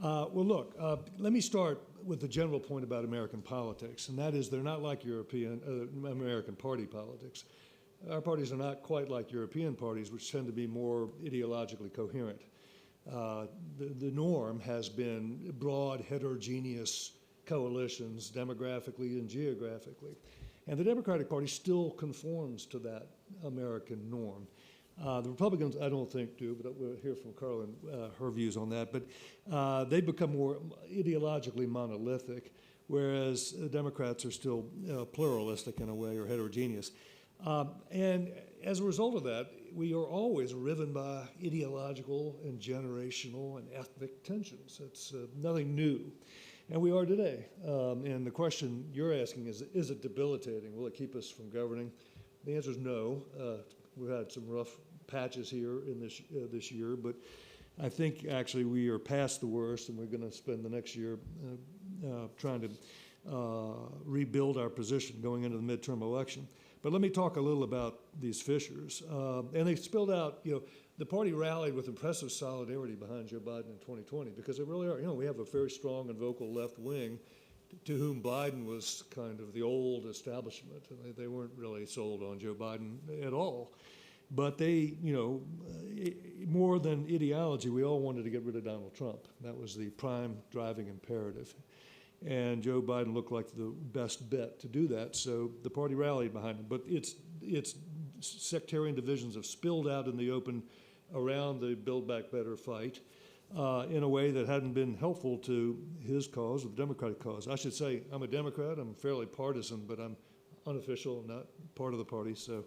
Well, look, let me start with the general point about American politics, and that is they're not like American party politics. Our parties are not quite like European parties, which tend to be more ideologically coherent. The norm has been broad, heterogeneous coalitions, demographically and geographically. And the Democratic Party still conforms to that American norm. The Republicans, I don't think, do, but we'll hear from Carlin her views on that. But they've become more ideologically monolithic, whereas Democrats are still pluralistic in a way, or heterogeneous. And as a result of that, we are always riven by ideological and generational and ethnic tensions. It's nothing new. And we are today. And the question you're asking is it debilitating? Will it keep us from governing? The answer is no. We've had some rough patches here in this year, but I think actually we are past the worst, and we're going to spend the next year trying to rebuild our position going into the midterm election. But let me talk a little about these fissures. And they spilled out, the party rallied with impressive solidarity behind Joe Biden in 2020 because they really are. We have a very strong and vocal left wing to whom Biden was kind of the old establishment. They weren't really sold on Joe Biden at all. But they, more than ideology, we all wanted to get rid of Donald Trump. That was the prime driving imperative. And Joe Biden looked like the best bet to do that, so the party rallied behind him. But its sectarian divisions have spilled out in the open around the Build Back Better fight in a way that hadn't been helpful to his cause, the Democratic cause. I should say I'm a Democrat. I'm fairly partisan, but I'm unofficial, not part of the party, so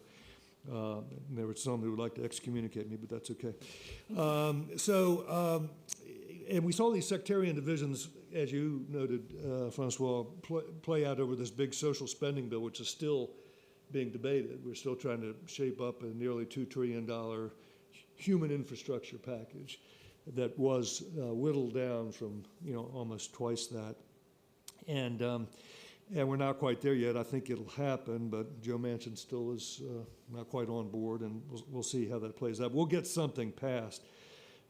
there were some who would like to excommunicate me, but that's okay. And we saw these sectarian divisions, as you noted, Francois, play out over this big social spending bill, which is still being debated. We're still trying to shape up a nearly $2 trillion human infrastructure package that was whittled down from almost twice that. And we're not quite there yet. I think it'll happen, but Joe Manchin still is not quite on board, and we'll see how that plays out. We'll get something passed.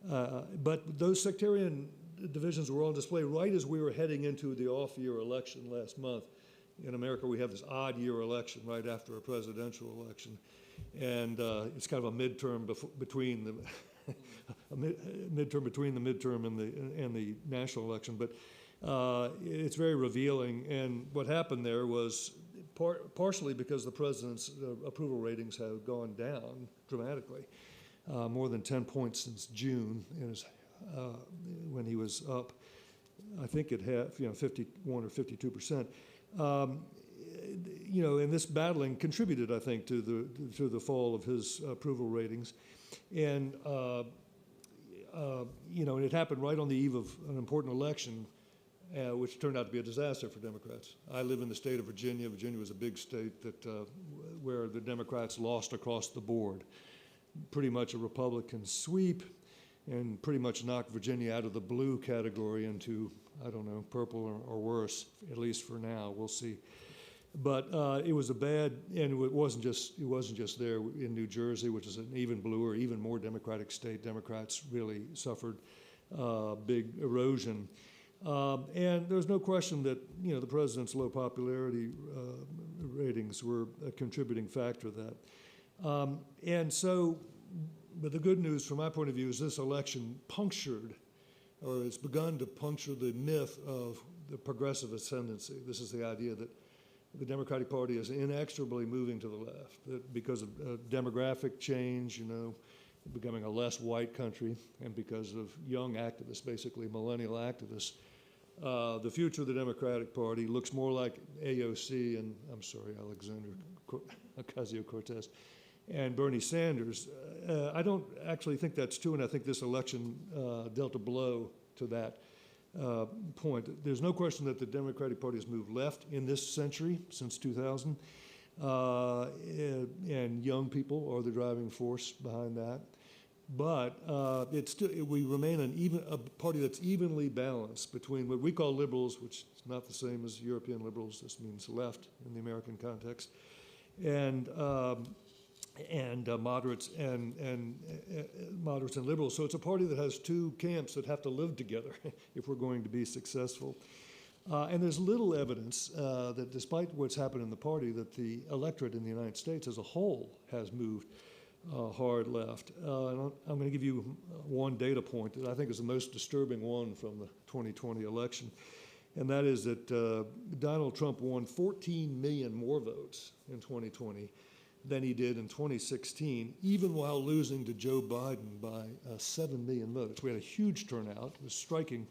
But those sectarian divisions were on display right as we were heading into the off-year election last month. In America, we have this odd-year election right after a presidential election, and it's kind of a midterm between the midterm between the midterm and the national election. But it's very revealing. And what happened there was partially because the president's approval ratings have gone down dramatically. More than 10 points since June, when he was up, I think at half, 51 or 52%. And this battling contributed, I think, to the fall of his approval ratings, and and it happened right on the eve of an important election, which turned out to be a disaster for Democrats. I live in the state of Virginia. Virginia was a big state that where the Democrats lost across the board. Pretty much a Republican sweep, and pretty much knocked Virginia out of the blue category into, I don't know, purple or worse, at least for now. We'll see. But it was a bad, and it wasn't just there in New Jersey, which is an even bluer, even more Democratic state. Democrats really suffered big erosion. And there's no question that the president's low popularity ratings were a contributing factor to that. But the good news from my point of view is this election punctured, or it's begun to puncture the myth of the progressive ascendancy. This is the idea that the Democratic Party is inexorably moving to the left, that because of demographic change, becoming a less white country, and because of young activists, basically millennial activists, the future of the Democratic Party looks more like AOC and, Alexander Ocasio-Cortez and Bernie Sanders. I don't actually think that's true, and I think this election dealt a blow to that point. There's no question that the Democratic Party has moved left in this century, since 2000, and young people are the driving force behind that. But we remain a party that's evenly balanced between what we call liberals, which is not the same as European liberals. This means left in the American context, and and moderates and moderates and liberals. So it's a party that has two camps that have to live together if we're going to be successful. And there's little evidence that despite what's happened in the party, that the electorate in the United States as a whole has moved hard left. And I'm going to give you one data point that I think is the most disturbing one from the 2020 election, and that is that Donald Trump won 14 million more votes in 2020 than he did in 2016, even while losing to Joe Biden by 7 million votes. We had a huge turnout. It was striking.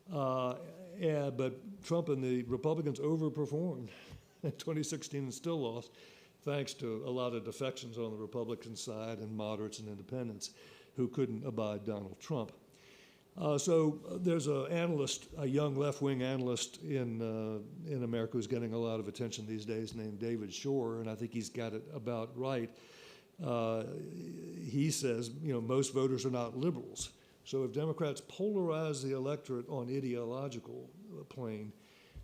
But Trump and the Republicans overperformed in 2016 and still lost, thanks to a lot of defections on the Republican side and moderates and independents who couldn't abide Donald Trump. So there's an analyst, a young left-wing analyst in America who's getting a lot of attention these days named David Shore, and I think he's got it about right. He says, most voters are not liberals. So if Democrats polarize the electorate on ideological plane,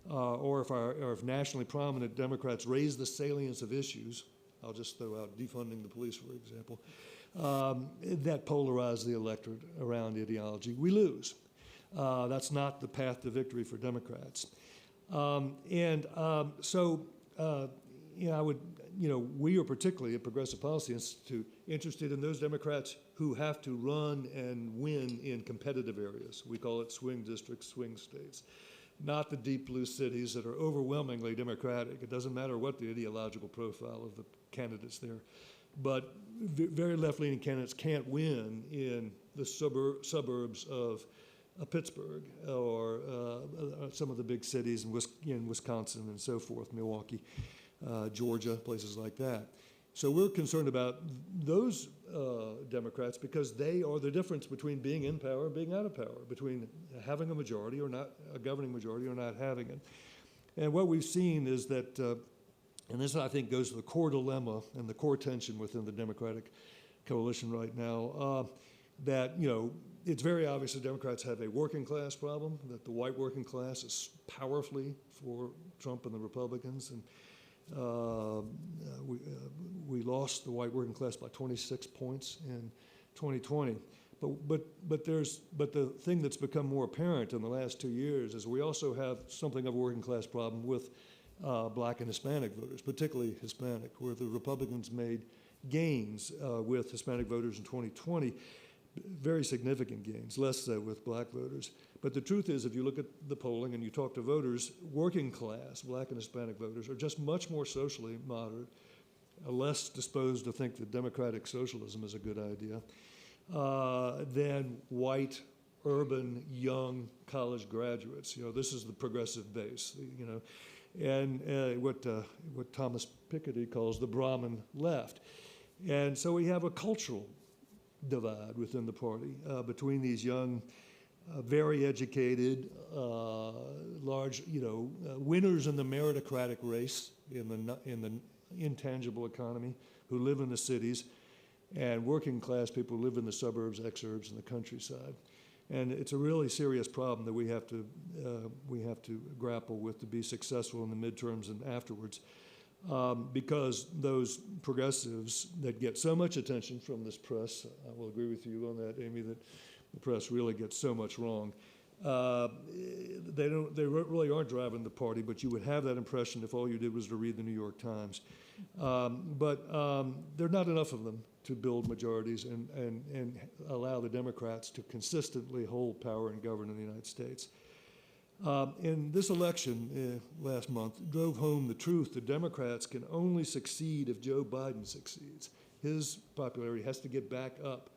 or if nationally prominent Democrats raise the salience of issues, I'll just throw out defunding the police, for example, that polarize the electorate around ideology, we lose. That's not the path to victory for Democrats. I would, we are particularly at Progressive Policy Institute interested in those Democrats who have to run and win in competitive areas. We call it swing districts, swing states, not the deep blue cities that are overwhelmingly Democratic. It doesn't matter what the ideological profile of the candidates there. But very left-leaning candidates can't win in the suburbs of Pittsburgh or some of the big cities in Wisconsin and so forth, Milwaukee, Georgia, places like that. So we're concerned about those Democrats because they are the difference between being in power and being out of power, between having a majority or not, a governing majority or not having it. And what we've seen is that, and this I think goes to the core dilemma and the core tension within the Democratic coalition right now, that, it's very obvious that Democrats have a working class problem, that the white working class is powerfully for Trump and the Republicans. And we lost the white working class by 26 points in 2020. But the thing that's become more apparent in the last 2 years is we also have something of a working class problem with black and Hispanic voters, particularly Hispanic, where the Republicans made gains with Hispanic voters in 2020, very significant gains, less so with black voters. But the truth is, if you look at the polling and you talk to voters, working class, black and Hispanic voters, are just much more socially moderate, less disposed to think that democratic socialism is a good idea, than white, urban, young college graduates. This is the progressive base, and what Thomas Piketty calls the Brahmin left. And so we have a cultural divide within the party between these young, very educated, large, winners in the meritocratic race in the intangible economy who live in the cities, and working class people who live in the suburbs, exurbs, and the countryside. And it's a really serious problem that we have to grapple with to be successful in the midterms and afterwards. Because those progressives that get so much attention from this press, I will agree with you on that, Amy, that the press really gets so much wrong. They really aren't driving the party, but you would have that impression if all you did was to read the New York Times. But there are not enough of them to build majorities and allow the Democrats to consistently hold power and govern in the United States. And this election last month drove home the truth that Democrats can only succeed if Joe Biden succeeds. His popularity has to get back up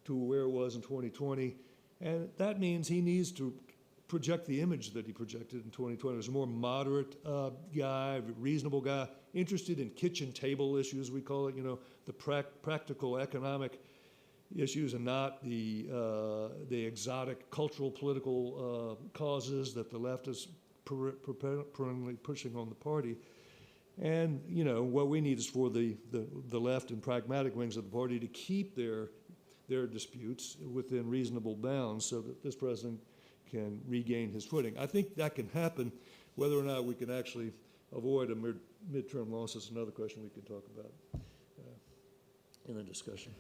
to where it was in 2020, and that means he needs to project the image that he projected in 2020. He was a more moderate guy, reasonable guy, interested in kitchen table issues, we call it, the practical economic issues and not the exotic cultural, political causes that the left is perennially pushing on the party. And, what we need is for the left and pragmatic wings of the party to keep their disputes within reasonable bounds so that this president can regain his footing. I think that can happen. Whether or not we can actually avoid a midterm loss is another question we can talk about. in the discussion.